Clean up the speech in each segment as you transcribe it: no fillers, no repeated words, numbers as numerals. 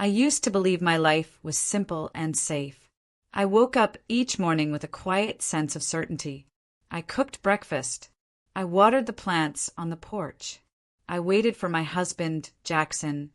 I used to believe my life was simple and safe. I woke up each morning with a quiet sense of certainty. I cooked breakfast. I watered the plants on the porch. I waited for my husband, Jackson,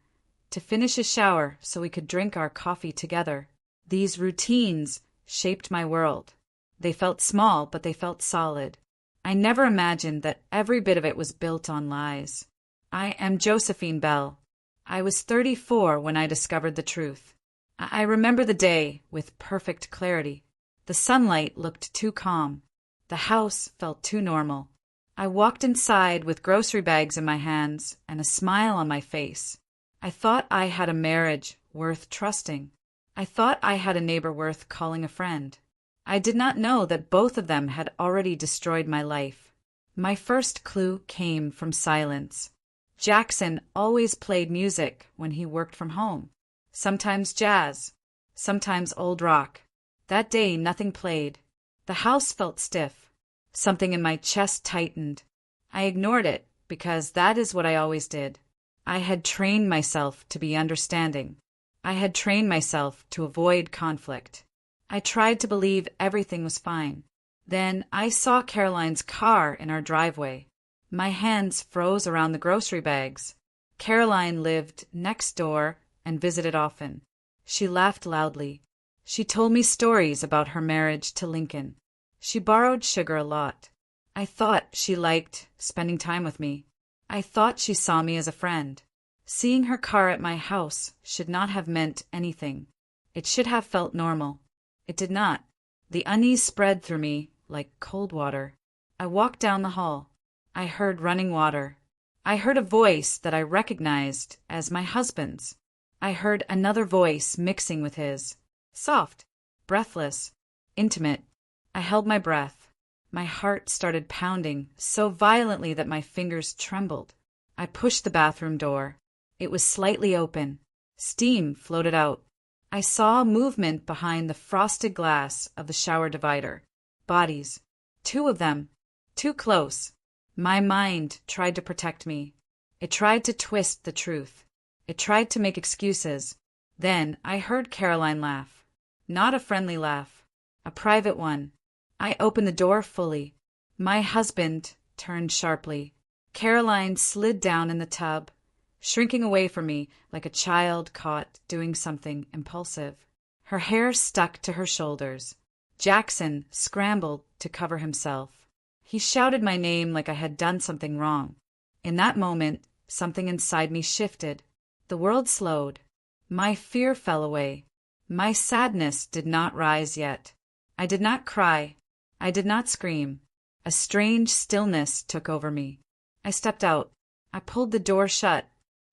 to finish his shower so we could drink our coffee together. These routines shaped my world. They felt small, but they felt solid. I never imagined that every bit of it was built on lies. I am Josephine Bell. I was 34 when I discovered the truth. I remember the day with perfect clarity. The sunlight looked too calm. The house felt too normal. I walked inside with grocery bags in my hands and a smile on my face. I thought I had a marriage worth trusting. I thought I had a neighbor worth calling a friend. I did not know that both of them had already destroyed my life. My first clue came from silence. Jackson always played music when he worked from home. Sometimes jazz, sometimes old rock. That day nothing played. The house felt stiff. Something in my chest tightened. I ignored it because that is what I always did. I had trained myself to be understanding. I had trained myself to avoid conflict. I tried to believe everything was fine. Then I saw Caroline's car in our driveway. My hands froze around the grocery bags. Caroline lived next door and visited often. She laughed loudly. She told me stories about her marriage to Lincoln. She borrowed sugar a lot. I thought she liked spending time with me. I thought she saw me as a friend. Seeing her car at my house should not have meant anything. It should have felt normal. It did not. The unease spread through me like cold water. I walked down the hall. I heard running water. I heard a voice that I recognized as my husband's. I heard another voice mixing with his. Soft, breathless, intimate. I held my breath. My heart started pounding so violently that my fingers trembled. I pushed the bathroom door. It was slightly open. Steam floated out. I saw movement behind the frosted glass of the shower divider. Bodies. 2 of them. Too close. My mind tried to protect me. It tried to twist the truth. It tried to make excuses. Then I heard Caroline laugh. Not a friendly laugh. A private one. I opened the door fully. My husband turned sharply. Caroline slid down in the tub, shrinking away from me like a child caught doing something impulsive. Her hair stuck to her shoulders. Jackson scrambled to cover himself. He shouted my name like I had done something wrong. In that moment, something inside me shifted. The world slowed. My fear fell away. My sadness did not rise yet. I did not cry. I did not scream. A strange stillness took over me. I stepped out. I pulled the door shut.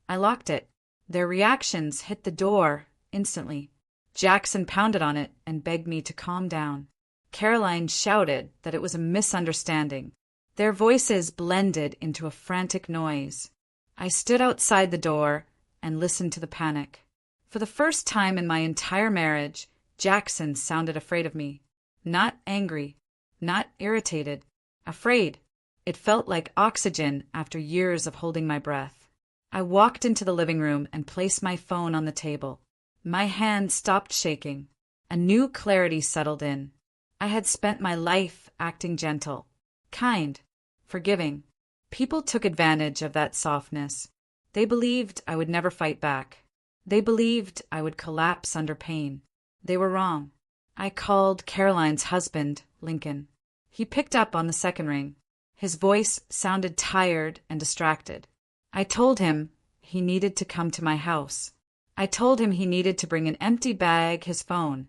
I locked it. Their reactions hit the door instantly. Jackson pounded on it and begged me to calm down. Caroline shouted that it was a misunderstanding. Their voices blended into a frantic noise. I stood outside the door and listened to the panic. For the first time in my entire marriage, Jackson sounded afraid of me. Not angry, not irritated, afraid. It felt like oxygen after years of holding my breath. I walked into the living room and placed my phone on the table. My hand stopped shaking. A new clarity settled in. I had spent my life acting gentle, kind, forgiving. People took advantage of that softness. They believed I would never fight back. They believed I would collapse under pain. They were wrong. I called Caroline's husband, Lincoln. He picked up on the second ring. His voice sounded tired and distracted. I told him he needed to come to my house. I told him he needed to bring an empty bag, his phone,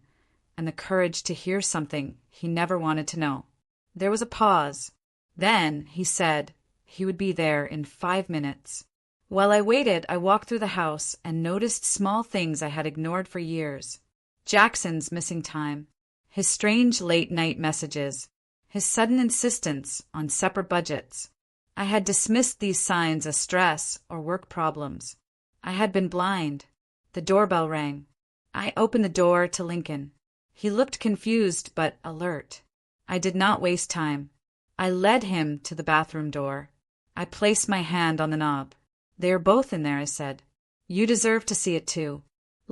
and the courage to hear something he never wanted to know. There was a pause. Then he said he would be there in 5 minutes. While I waited, I walked through the house and noticed small things I had ignored for years. Jackson's missing time, his strange late-night messages, his sudden insistence on separate budgets. I had dismissed these signs as stress or work problems. I had been blind. The doorbell rang. I opened the door to Lincoln. He looked confused but alert. I did not waste time. I led him to the bathroom door. I placed my hand on the knob. They are both in there, I said. You deserve to see it too.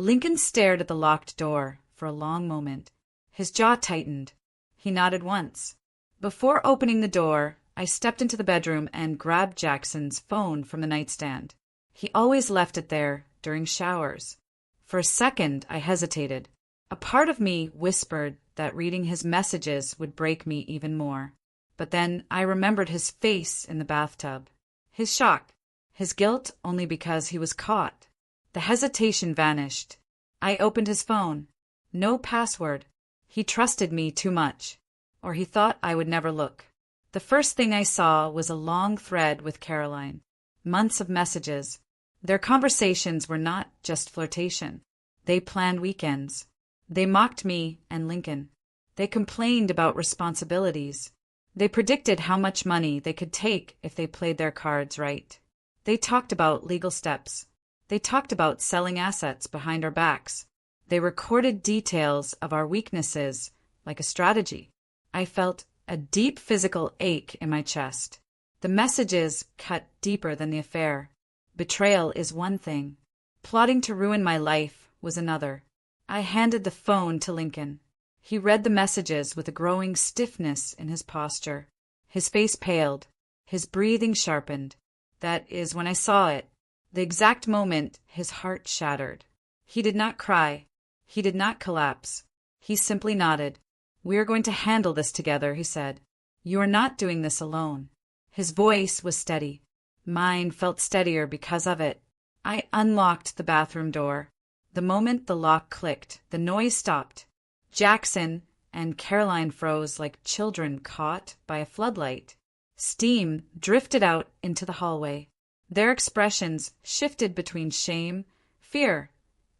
Lincoln stared at the locked door for a long moment. His jaw tightened. He nodded once. Before opening the door, I stepped into the bedroom and grabbed Jackson's phone from the nightstand. He always left it there during showers. For a second, I hesitated. A part of me whispered that reading his messages would break me even more. But then I remembered his face in the bathtub. His shock. His guilt only because he was caught. The hesitation vanished. I opened his phone. No password. He trusted me too much. Or he thought I would never look. The first thing I saw was a long thread with Caroline. Months of messages. Their conversations were not just flirtation. They planned weekends. They mocked me and Lincoln. They complained about responsibilities. They predicted how much money they could take if they played their cards right. They talked about legal steps. They talked about selling assets behind our backs. They recorded details of our weaknesses like a strategy. I felt a deep physical ache in my chest. The messages cut deeper than the affair. Betrayal is one thing. Plotting to ruin my life was another. I handed the phone to Lincoln. He read the messages with a growing stiffness in his posture. His face paled. His breathing sharpened. That is when I saw it. The exact moment his heart shattered. He did not cry. He did not collapse. He simply nodded. "We are going to handle this together," he said. "You are not doing this alone." His voice was steady. Mine felt steadier because of it. I unlocked the bathroom door. The moment the lock clicked, the noise stopped. Jackson and Caroline froze like children caught by a floodlight. Steam drifted out into the hallway. Their expressions shifted between shame, fear,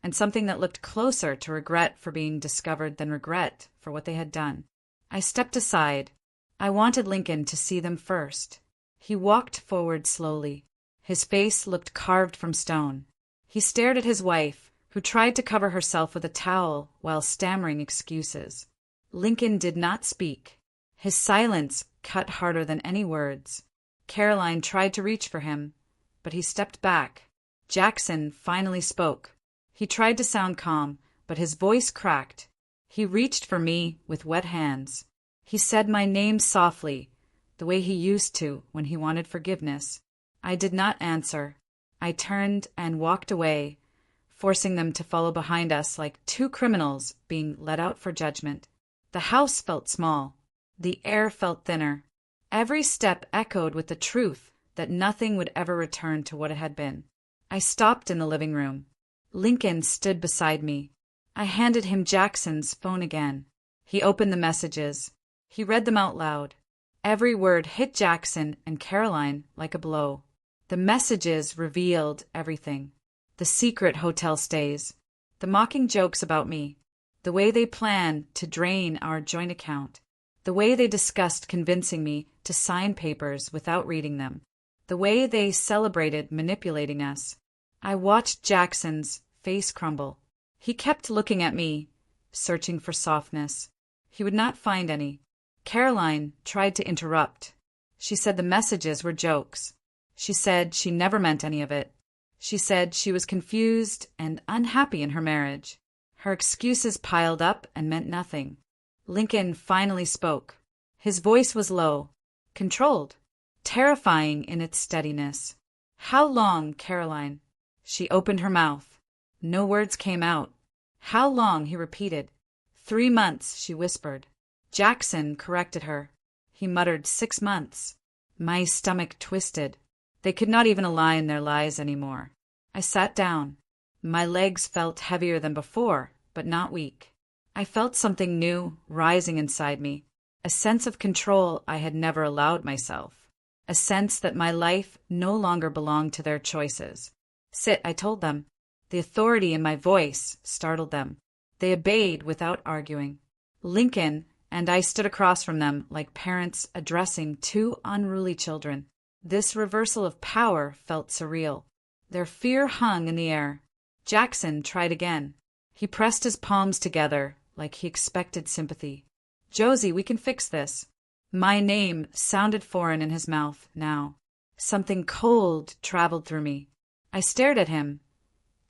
and something that looked closer to regret for being discovered than regret for what they had done. I stepped aside. I wanted Lincoln to see them first. He walked forward slowly. His face looked carved from stone. He stared at his wife, who tried to cover herself with a towel while stammering excuses. Lincoln did not speak. His silence cut harder than any words. Caroline tried to reach for him, but he stepped back. Jackson finally spoke. He tried to sound calm, but his voice cracked. He reached for me with wet hands. He said my name softly, the way he used to when he wanted forgiveness. I did not answer. I turned and walked away, forcing them to follow behind us like two criminals being let out for judgment. The house felt small. The air felt thinner. Every step echoed with the truth that nothing would ever return to what it had been. I stopped in the living room. Lincoln stood beside me. I handed him Jackson's phone again. He opened the messages. He read them out loud. Every word hit Jackson and Caroline like a blow. The messages revealed everything. The secret hotel stays. The mocking jokes about me. The way they planned to drain our joint account. The way they discussed convincing me to sign papers without reading them. The way they celebrated manipulating us. I watched Jackson's face crumble. He kept looking at me, searching for softness. He would not find any. Caroline tried to interrupt. She said the messages were jokes. She said she never meant any of it. She said she was confused and unhappy in her marriage. Her excuses piled up and meant nothing. Lincoln finally spoke. His voice was low, controlled, terrifying in its steadiness. "How long, Caroline?" She opened her mouth. No words came out. "How long?" he repeated. 3 months, she whispered. Jackson corrected her. He muttered 6 months. My stomach twisted. They could not even align their lies anymore. I sat down. My legs felt heavier than before, but not weak. I felt something new rising inside me, a sense of control I had never allowed myself, a sense that my life no longer belonged to their choices. "Sit," I told them. The authority in my voice startled them. They obeyed without arguing. Lincoln and I stood across from them like parents addressing two unruly children. This reversal of power felt surreal. Their fear hung in the air. Jackson tried again. He pressed his palms together like he expected sympathy. "Josie, we can fix this." My name sounded foreign in his mouth now. Something cold traveled through me. I stared at him.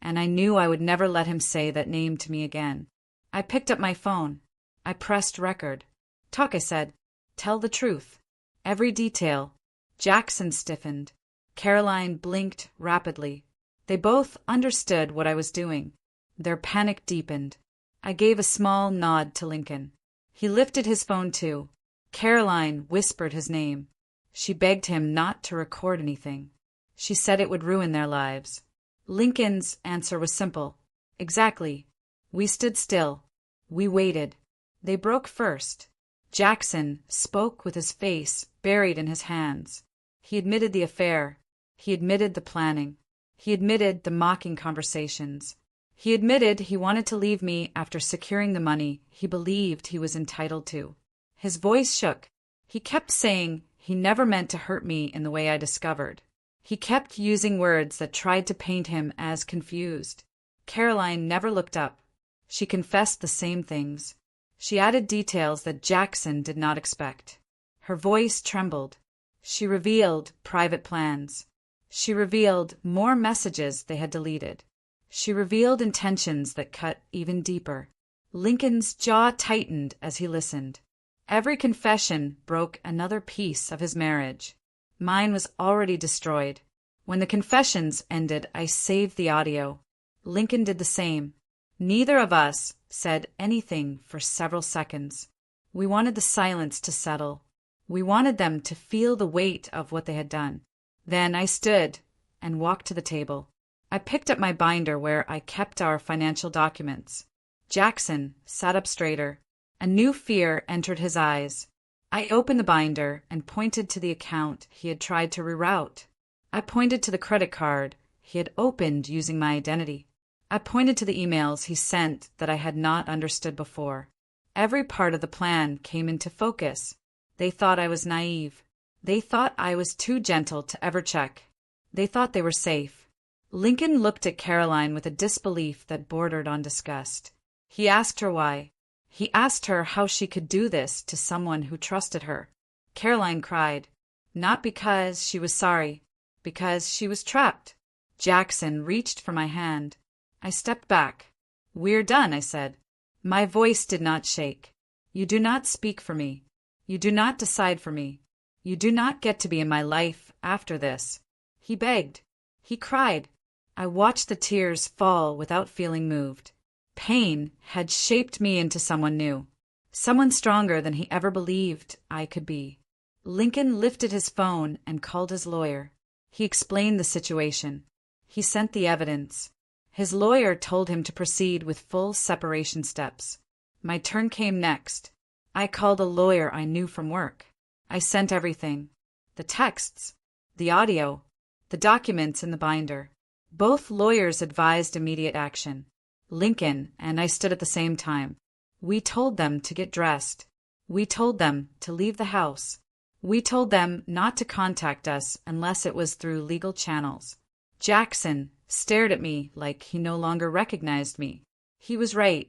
and I knew I would never let him say that name to me again. I picked up my phone. I pressed record. "Talk," I said. "Tell the truth. Every detail." Jackson stiffened. Caroline blinked rapidly. They both understood what I was doing. Their panic deepened. I gave a small nod to Lincoln. He lifted his phone too. Caroline whispered his name. She begged him not to record anything. She said it would ruin their lives. Lincoln's answer was simple. "Exactly." We stood still. We waited. They broke first. Jackson spoke with his face buried in his hands. He admitted the affair. He admitted the planning. He admitted the mocking conversations. He admitted he wanted to leave me after securing the money he believed he was entitled to. His voice shook. He kept saying he never meant to hurt me in the way I discovered. He kept using words that tried to paint him as confused. Caroline never looked up. She confessed the same things. She added details that Jackson did not expect. Her voice trembled. She revealed private plans. She revealed more messages they had deleted. She revealed intentions that cut even deeper. Lincoln's jaw tightened as he listened. Every confession broke another piece of his marriage. Mine was already destroyed. When the confessions ended, I saved the audio. Lincoln did the same. Neither of us said anything for several seconds. We wanted the silence to settle. We wanted them to feel the weight of what they had done. Then I stood and walked to the table. I picked up my binder where I kept our financial documents. Jackson sat up straighter. A new fear entered his eyes. I opened the binder and pointed to the account he had tried to reroute. I pointed to the credit card he had opened using my identity. I pointed to the emails he sent that I had not understood before. Every part of the plan came into focus. They thought I was naive. They thought I was too gentle to ever check. They thought they were safe. Lincoln looked at Caroline with a disbelief that bordered on disgust. He asked her why. He asked her how she could do this to someone who trusted her. Caroline cried, not because she was sorry, because she was trapped. Jackson reached for my hand. I stepped back. "We're done," I said. My voice did not shake. "You do not speak for me. You do not decide for me. You do not get to be in my life after this." He begged. He cried. I watched the tears fall without feeling moved. Pain had shaped me into someone new, someone stronger than he ever believed I could be. Lincoln lifted his phone and called his lawyer. He explained the situation. He sent the evidence. His lawyer told him to proceed with full separation steps. My turn came next. I called a lawyer I knew from work. I sent everything. The texts, the audio, the documents in the binder. Both lawyers advised immediate action. Lincoln and I stood at the same time. We told them to get dressed. We told them to leave the house. We told them not to contact us unless it was through legal channels. Jackson stared at me like he no longer recognized me. He was right.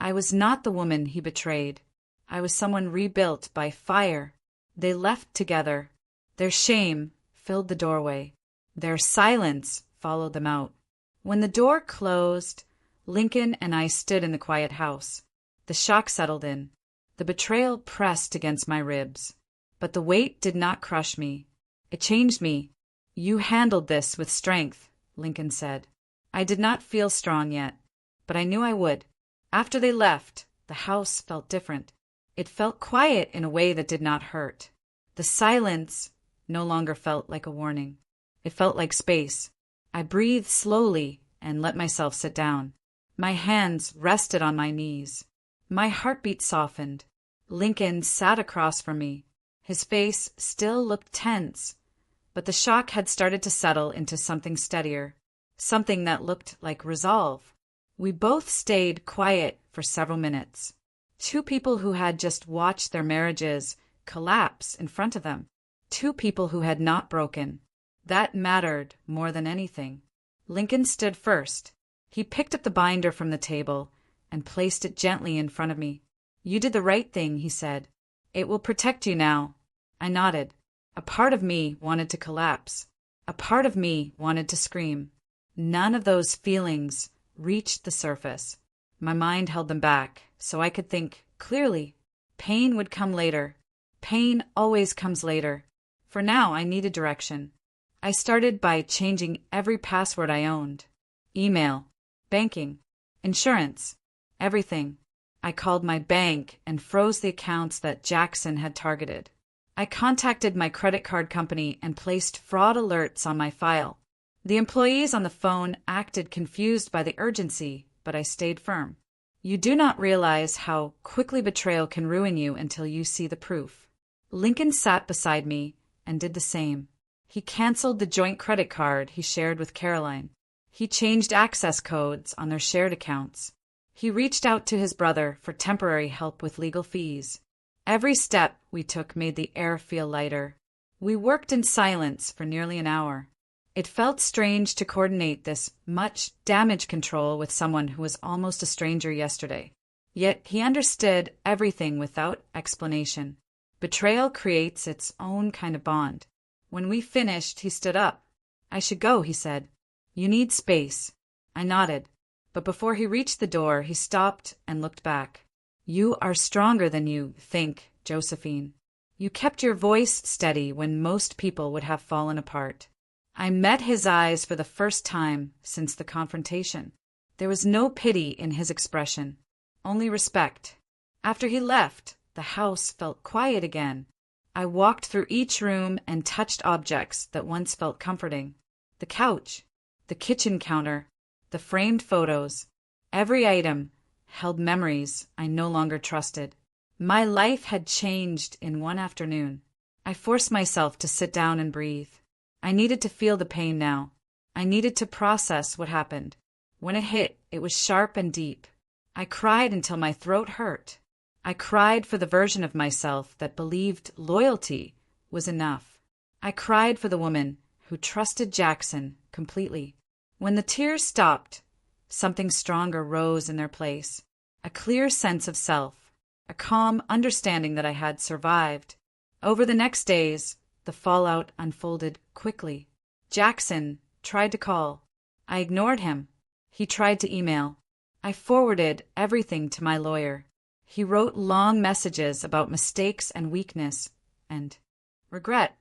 I was not the woman he betrayed. I was someone rebuilt by fire. They left together. Their shame filled the doorway. Their silence followed them out. When the door closed, Lincoln and I stood in the quiet house. The shock settled in. The betrayal pressed against my ribs. But the weight did not crush me. It changed me. "You handled this with strength," Lincoln said. I did not feel strong yet, but I knew I would. After they left, the house felt different. It felt quiet in a way that did not hurt. The silence no longer felt like a warning. It felt like space. I breathed slowly and let myself sit down. My hands rested on my knees. My heartbeat softened. Lincoln sat across from me. His face still looked tense, but the shock had started to settle into something steadier, something that looked like resolve. We both stayed quiet for several minutes. Two people who had just watched their marriages collapse in front of them. Two people who had not broken. That mattered more than anything. Lincoln stood first. He picked up the binder from the table and placed it gently in front of me. "You did the right thing," he said. "It will protect you now." I nodded. A part of me wanted to collapse. A part of me wanted to scream. None of those feelings reached the surface. My mind held them back so I could think clearly. Pain would come later. Pain always comes later. For now, I needed direction. I started by changing every password I owned. Email, banking, insurance, everything. I called my bank and froze the accounts that Jackson had targeted. I contacted my credit card company and placed fraud alerts on my file. The employees on the phone acted confused by the urgency, but I stayed firm. You do not realize how quickly betrayal can ruin you until you see the proof. Lincoln sat beside me and did the same. He canceled the joint credit card he shared with Caroline. He changed access codes on their shared accounts. He reached out to his brother for temporary help with legal fees. Every step we took made the air feel lighter. We worked in silence for nearly an hour. It felt strange to coordinate this much damage control with someone who was almost a stranger yesterday. Yet he understood everything without explanation. Betrayal creates its own kind of bond. When we finished, he stood up. "I should go," he said. "You need space." I nodded. But before he reached the door, he stopped and looked back. "You are stronger than you think, Josephine. You kept your voice steady when most people would have fallen apart." I met his eyes for the first time since the confrontation. There was no pity in his expression, only respect. After he left, the house felt quiet again. I walked through each room and touched objects that once felt comforting. The couch, the kitchen counter, the framed photos. Every item held memories I no longer trusted. My life had changed in one afternoon. I forced myself to sit down and breathe. I needed to feel the pain now. I needed to process what happened. When it hit, it was sharp and deep. I cried until my throat hurt. I cried for the version of myself that believed loyalty was enough. I cried for the woman who trusted Jackson completely. When the tears stopped, something stronger rose in their place. A clear sense of self, a calm understanding that I had survived. Over the next days, the fallout unfolded quickly. Jackson tried to call. I ignored him. He tried to email. I forwarded everything to my lawyer. He wrote long messages about mistakes and weakness and regret.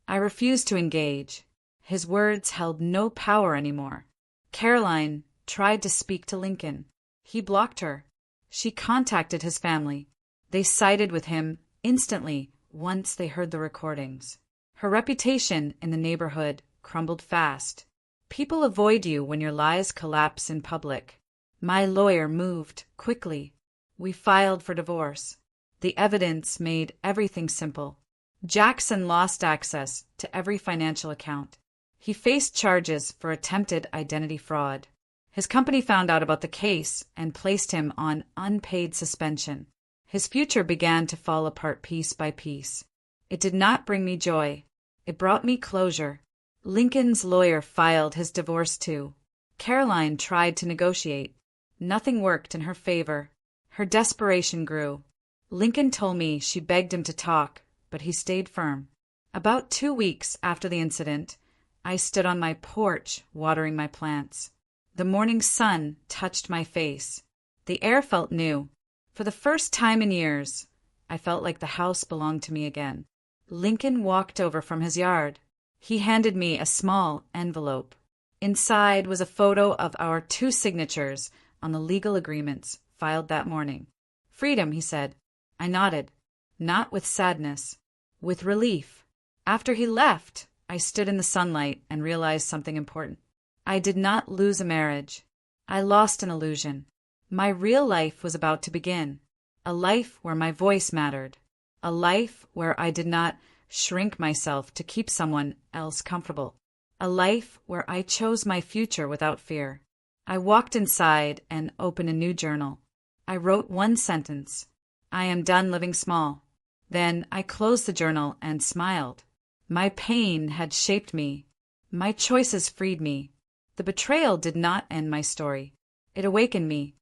I refused to engage. His words held no power anymore. Caroline tried to speak to Lincoln. He blocked her. She contacted his family. They sided with him instantly once they heard the recordings. Her reputation in the neighborhood crumbled fast. People avoid you when your lies collapse in public. My lawyer moved quickly. We filed for divorce. The evidence made everything simple. Jackson lost access to every financial account. He faced charges for attempted identity fraud. His company found out about the case and placed him on unpaid suspension. His future began to fall apart piece by piece. It did not bring me joy. It brought me closure. Lincoln's lawyer filed his divorce too. Caroline tried to negotiate. Nothing worked in her favor. Her desperation grew. Lincoln told me she begged him to talk, but he stayed firm. About 2 weeks after the incident, I stood on my porch watering my plants. The morning sun touched my face. The air felt new. For the first time in years, I felt like the house belonged to me again. Lincoln walked over from his yard. He handed me a small envelope. Inside was a photo of our 2 signatures on the legal agreements filed that morning. "Freedom," he said. I nodded, not with sadness, with relief. After he left, I stood in the sunlight and realized something important. I did not lose a marriage. I lost an illusion. My real life was about to begin, a life where my voice mattered, a life where I did not shrink myself to keep someone else comfortable, a life where I chose my future without fear. I walked inside and opened a new journal. I wrote 1 sentence. I am done living small. Then I closed the journal and smiled. My pain had shaped me. My choices freed me. The betrayal did not end my story. It awakened me.